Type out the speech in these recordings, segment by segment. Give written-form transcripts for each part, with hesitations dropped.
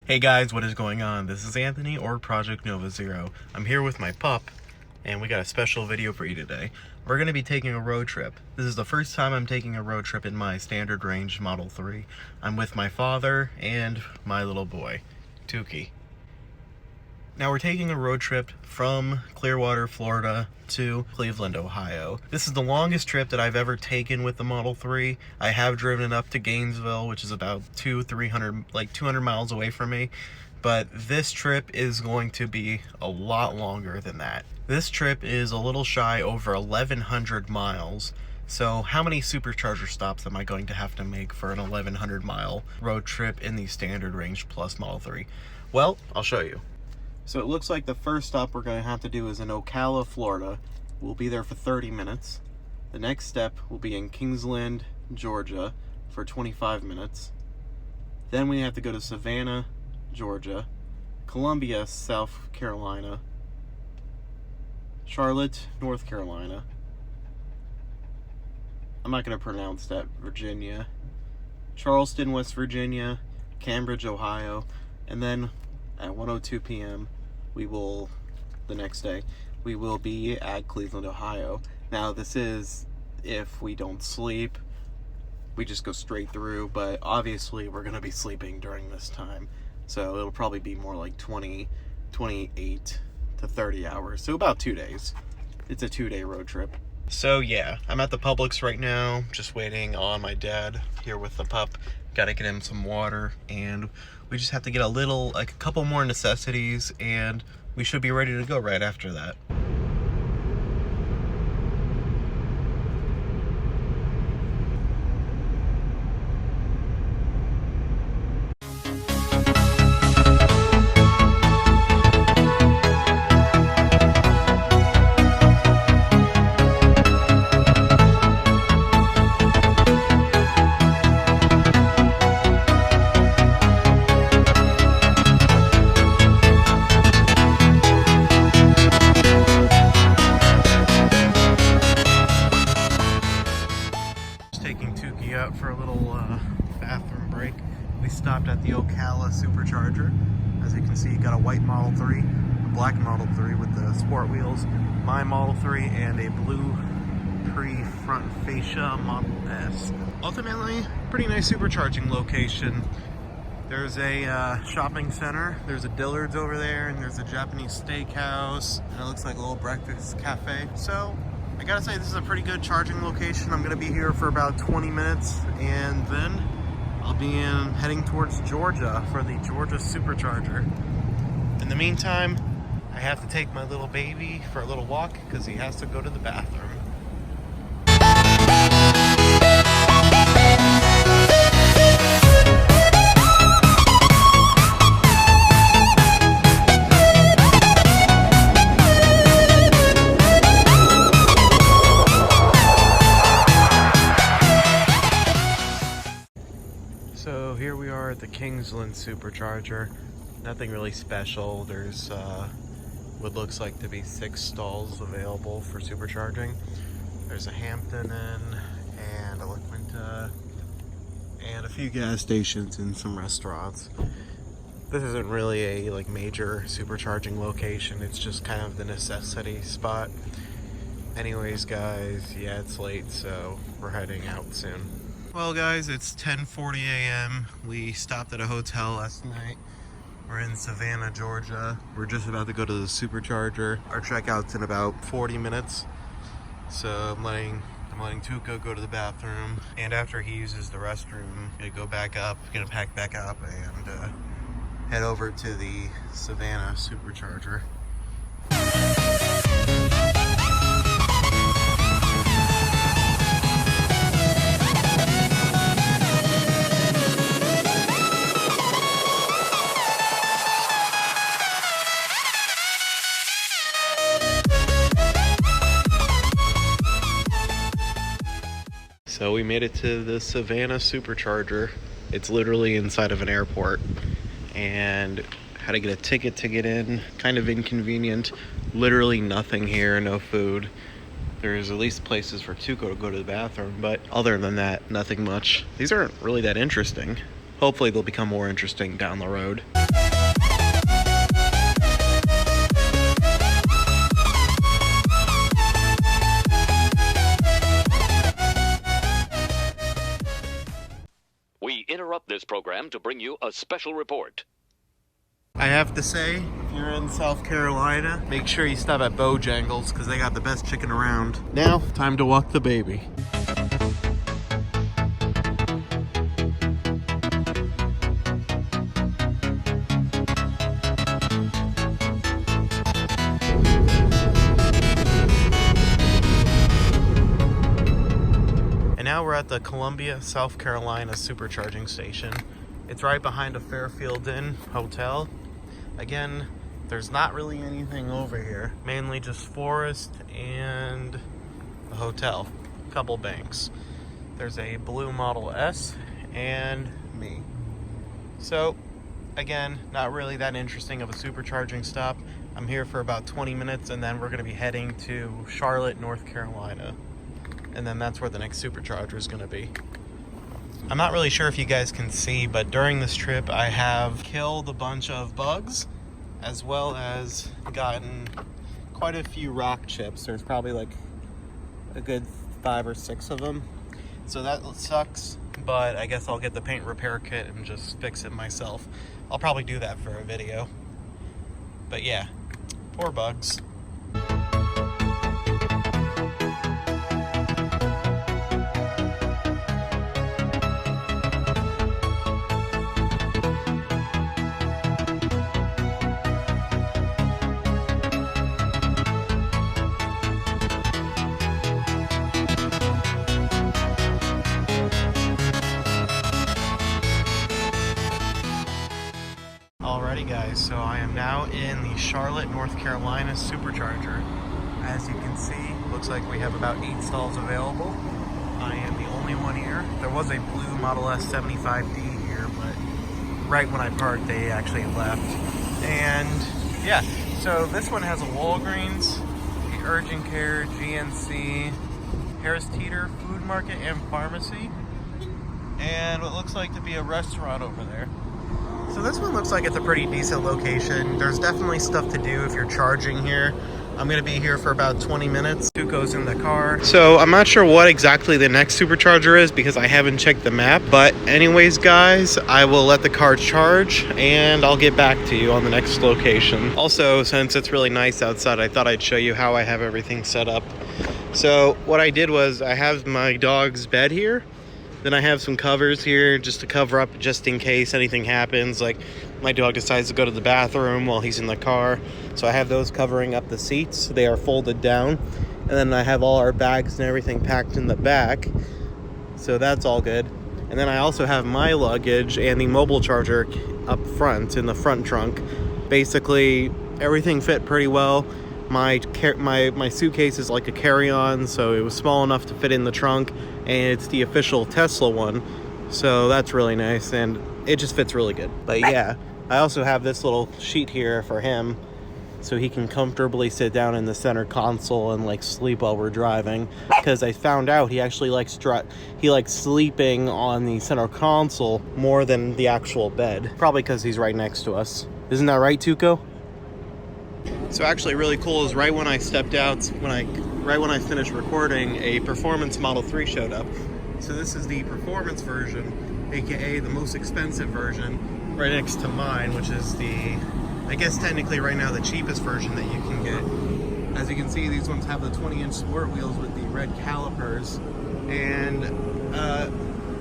Hey guys, what is going on? This is Anthony or Project Nova Zero. I'm here with my pup, and we got a special video for you today. We're going to be taking a road trip. This is the first time I'm taking a road trip in my standard range Model 3. I'm with my father and my little boy, Tukey. Now we're taking a road trip from Clearwater, Florida to Cleveland, Ohio. This is the longest trip that I've ever taken with the Model 3. I have driven it up to Gainesville, which is about 200 miles away from me. But this trip is going to be a lot longer than that. This trip is a little shy over 1,100 miles. So how many supercharger stops am I going to have to make for an 1,100 mile road trip in the standard range plus Model 3? Well, I'll show you. So it looks like the first stop we're going to have to do is in Ocala, Florida. We'll be there for 30 minutes. The next step will be in Kingsland, Georgia for 25 minutes. Then we have to go to Savannah, Georgia, Columbia, South Carolina, Charlotte, North Carolina. I'm not going to pronounce that, Virginia. Charleston, West Virginia, Cambridge, Ohio, and then at 1:02 p.m. the next day, we will be at Cleveland, Ohio. Now this is if we don't sleep, we just go straight through, but obviously we're going to be sleeping during this time. So it'll probably be more like 28 to 30 hours. So about 2 days. It's a 2-day road trip. So yeah, I'm at the Publix right now, just waiting on my dad here with the pup. Gotta get him some water, and we just have to get a couple more necessities, and we should be ready to go right after that. Out for a little bathroom break. We stopped at the Ocala supercharger. As you can see, you got a white Model 3, a black Model 3 with the sport wheels, my Model 3, and a blue pre-front fascia Model S. Ultimately, pretty nice supercharging location. There's a shopping center, there's a Dillard's over there, and there's a Japanese steakhouse, and it looks like a little breakfast cafe. So I gotta say, this is a pretty good charging location. I'm gonna be here for about 20 minutes, and then I'll be heading towards Georgia for the Georgia supercharger. In the meantime, I have to take my little baby for a little walk because he has to go to the bathroom. So here we are at the Kingsland supercharger. Nothing really special. There's what looks like to be 6 stalls available for supercharging. There's a Hampton Inn and a La Quinta and a few gas stations and some restaurants. This isn't really a major supercharging location. It's just kind of the necessity spot. Anyways guys, yeah, it's late, so we're heading out soon. Well guys, it's 10:40 a.m. We stopped at a hotel last night. We're in Savannah, Georgia. We're just about to go to the supercharger. Our checkout's in about 40 minutes. So I'm letting Tuca go to the bathroom. And after he uses the restroom, I'm gonna go back up, gonna pack back up and head over to the Savannah supercharger. So we made it to the Savannah supercharger. It's literally inside of an airport, and had to get a ticket to get in. Kind of inconvenient. Literally nothing here, no food. There's at least places for Tuco to go to the bathroom, but other than that, nothing much. These aren't really that interesting. Hopefully they'll become more interesting down the road. We interrupt this program to bring you a special report. I have to say, if you're in South Carolina, make sure you stop at Bojangles because they got the best chicken around. Now, time to walk the baby. And now we're at the Columbia, South Carolina supercharging station. It's right behind a Fairfield Inn hotel. Again, there's not really anything over here. Mainly just forest and a hotel. A couple banks. There's a blue Model S and me. So, again, not really that interesting of a supercharging stop. I'm here for about 20 minutes and then we're going to be heading to Charlotte, North Carolina. And then that's where the next supercharger is going to be. I'm not really sure if you guys can see, but during this trip I have killed a bunch of bugs as well as gotten quite a few rock chips. There's probably like a good 5 or 6 of them. So that sucks, but I guess I'll get the paint repair kit and just fix it myself. I'll probably do that for a video. But yeah, poor bugs. Alrighty guys, so I am now in the Charlotte, North Carolina supercharger. As you can see, looks like we have about 8 stalls available. I am the only one here. There was a blue Model S 75D here, but right when I parked they actually left. And yeah, so this one has a Walgreens, the Urgent Care, GNC, Harris Teeter, Food Market and Pharmacy, and what looks like to be a restaurant over there. So this one looks like it's a pretty decent location. There's definitely stuff to do if you're charging here. I'm going to be here for about 20 minutes. Tuco's in the car. So I'm not sure what exactly the next supercharger is because I haven't checked the map. But anyways, guys, I will let the car charge and I'll get back to you on the next location. Also, since it's really nice outside, I thought I'd show you how I have everything set up. So what I did was I have my dog's bed here. Then I have some covers here just to cover up just in case anything happens. Like my dog decides to go to the bathroom while he's in the car. So I have those covering up the seats. They are folded down. And then I have all our bags and everything packed in the back. So that's all good. And then I also have my luggage and the mobile charger up front in the front trunk. Basically, everything fit pretty well. My suitcase is like a carry-on, so it was small enough to fit in the trunk, and it's the official Tesla one, so that's really nice, and it just fits really good. But yeah, I also have this little sheet here for him, so he can comfortably sit down in the center console and like sleep while we're driving, because I found out he actually likes sleeping on the center console more than the actual bed, probably because he's right next to us. Isn't that right, Tuco? So actually really cool is right when I stepped out, right when I finished recording, a Performance Model 3 showed up. So this is the performance version, aka the most expensive version, right next to mine, which is the, I guess technically right now the cheapest version that you can get. As you can see, these ones have the 20-inch sport wheels with the red calipers, and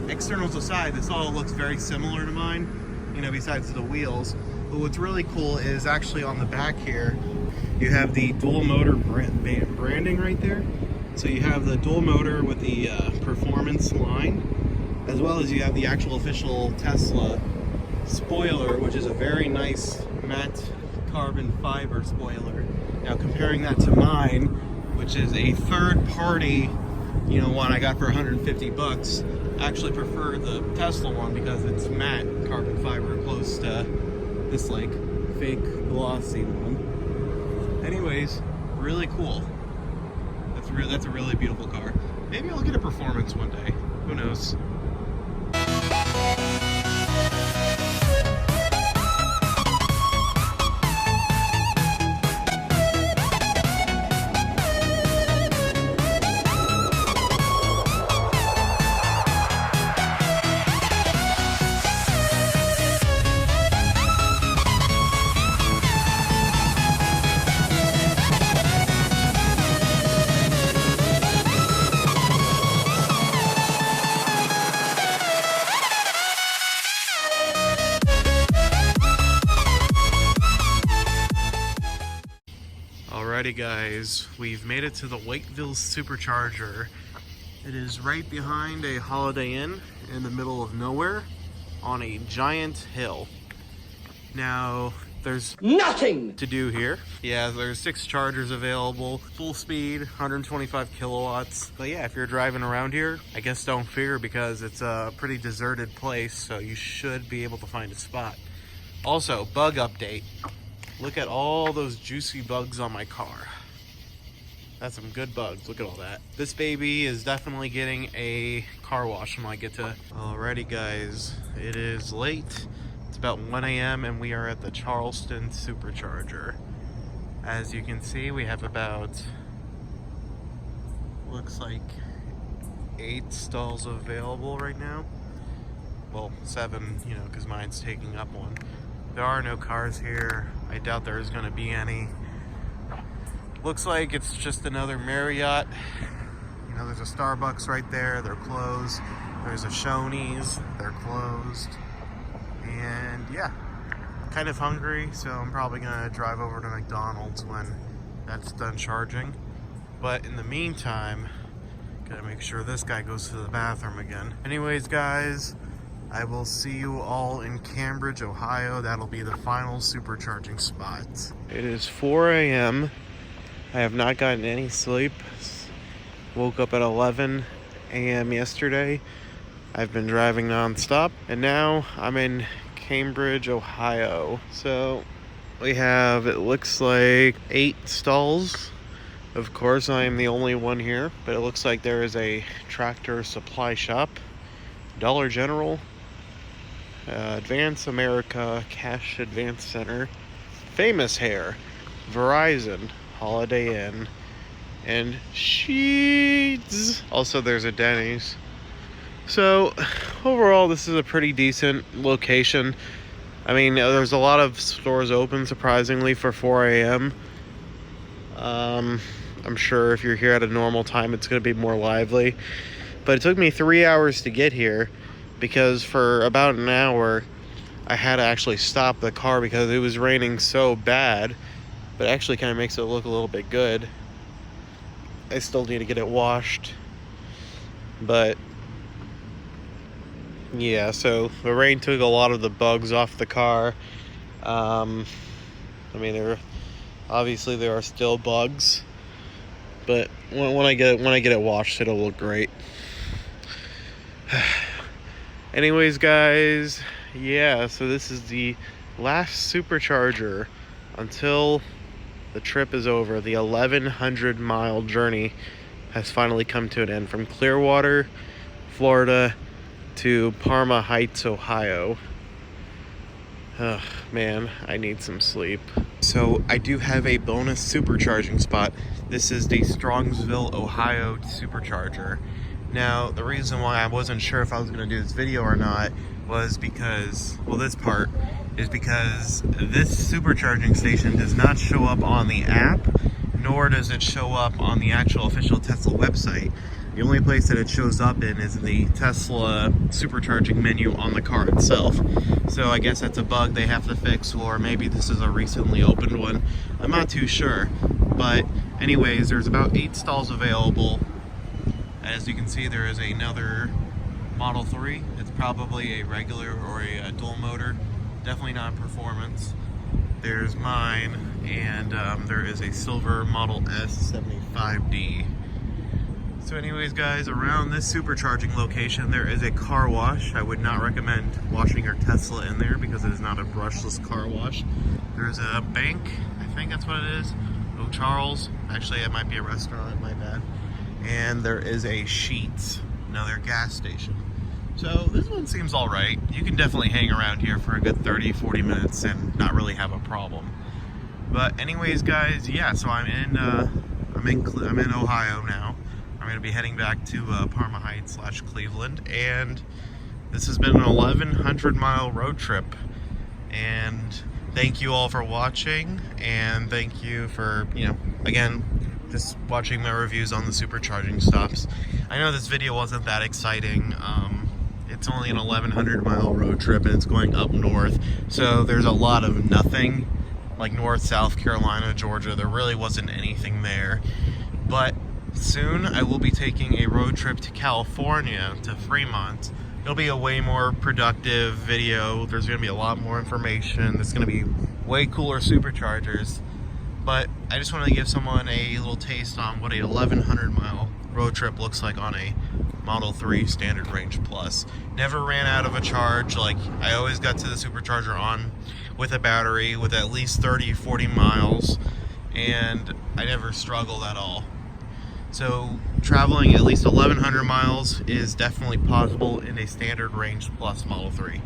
externals aside, this all looks very similar to mine, you know, besides the wheels. But what's really cool is actually on the back here, you have the dual motor branding right there. So you have the dual motor with the performance line, as well as you have the actual official Tesla spoiler, which is a very nice matte carbon fiber spoiler. Now comparing that to mine, which is a third-party, you know, one I got for 150 bucks, I actually prefer the Tesla one because it's matte carbon fiber, close to this like fake glossy one. Anyways, really cool. That's a really beautiful car. Maybe I'll get a performance one day. Who knows? Alrighty guys, we've made it to the Whiteville Supercharger. It is right behind a Holiday Inn in the middle of nowhere on a giant hill. Now, there's nothing to do here. Yeah, there's 6 chargers available, full speed, 125 kilowatts. But yeah, if you're driving around here, I guess don't fear because it's a pretty deserted place, so you should be able to find a spot. Also, bug update. Look at all those juicy bugs on my car. That's some good bugs, look at all that. This baby is definitely getting a car wash when I get to... Alrighty guys, it is late. It's about 1 a.m. and we are at the Charleston supercharger. As you can see, we have about, looks like 8 stalls available right now. Well, 7, you know, because mine's taking up one. There are no cars here. I doubt there's gonna be any. Looks like it's just another Marriott. You know, there's a Starbucks right there, they're closed. There's a Shoney's, they're closed. And yeah, kind of hungry, so I'm probably gonna drive over to McDonald's when that's done charging. But in the meantime, gotta make sure this guy goes to the bathroom again. Anyways guys, I will see you all in Cambridge, Ohio. That'll be the final supercharging spot. It is 4 a.m. I have not gotten any sleep. Woke up at 11 a.m. yesterday. I've been driving non-stop, and now I'm in Cambridge, Ohio. So we have, it looks like 8 stalls. Of course, I am the only one here, but it looks like there is a Tractor Supply Shop, Dollar General, Advance America, Cash Advance Center, Famous Hair, Verizon, Holiday Inn, and Sheets. Also, there's a Denny's. So, overall, this is a pretty decent location. I mean, there's a lot of stores open, surprisingly, for 4 a.m. I'm sure if you're here at a normal time, it's going to be more lively. But it took me 3 hours to get here because for about an hour, I had to actually stop the car because it was raining so bad. But it actually kind of makes it look a little bit good. I still need to get it washed. But yeah, so the rain took a lot of the bugs off the car. I mean, obviously there are still bugs, but when I get it washed, it'll look great. Anyways, guys, yeah, so this is the last supercharger until the trip is over. The 1,100 mile journey has finally come to an end from Clearwater, Florida to Parma Heights, Ohio. Ugh, man, I need some sleep. So I do have a bonus supercharging spot. This is the Strongsville, Ohio supercharger. Now, the reason why I wasn't sure if I was going to do this video or not was because, well, this part is because this supercharging station does not show up on the app, nor does it show up on the actual official Tesla website. The only place that it shows up in is the Tesla supercharging menu on the car itself. So I guess that's a bug they have to fix, or maybe this is a recently opened one. I'm not too sure. But anyways, there's about 8 stalls available. As you can see, there is another Model 3. It's probably a regular or a dual motor. Definitely not performance. There's mine, and there is a silver Model S 75D. So anyways, guys, around this supercharging location, there is a car wash. I would not recommend washing your Tesla in there because it is not a brushless car wash. There's a bank, I think that's what it is. Oh, Charles. Actually, it might be a restaurant, my bad. And there is a Sheets, another gas station. So this one seems all right. You can definitely hang around here for a good 30-40 minutes and not really have a problem. But anyways, guys, yeah. So I'm in Ohio now. I'm going to be heading back to Parma Heights / Cleveland, and this has been an 1,100 mile road trip. And thank you all for watching, and thank you for, you know, again, just watching my reviews on the supercharging stops. I know this video wasn't that exciting. It's only an 1,100 mile road trip and it's going up north, so there's a lot of nothing like North, South Carolina, Georgia. There really wasn't anything there. But soon I will be taking a road trip to California, to Fremont. It'll be a way more productive video. There's going to be a lot more information. There's going to be way cooler superchargers. But I just wanted to give someone a little taste on what a 1,100 mile road trip looks like on a Model 3 Standard Range Plus. Never ran out of a charge. Like, I always got to the supercharger on with a battery with at least 30-40 miles, and I never struggled at all. So traveling at least 1,100 miles is definitely possible in a Standard Range Plus Model 3.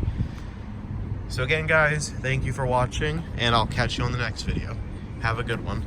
So again, guys, thank you for watching, and I'll catch you on the next video. Have a good one.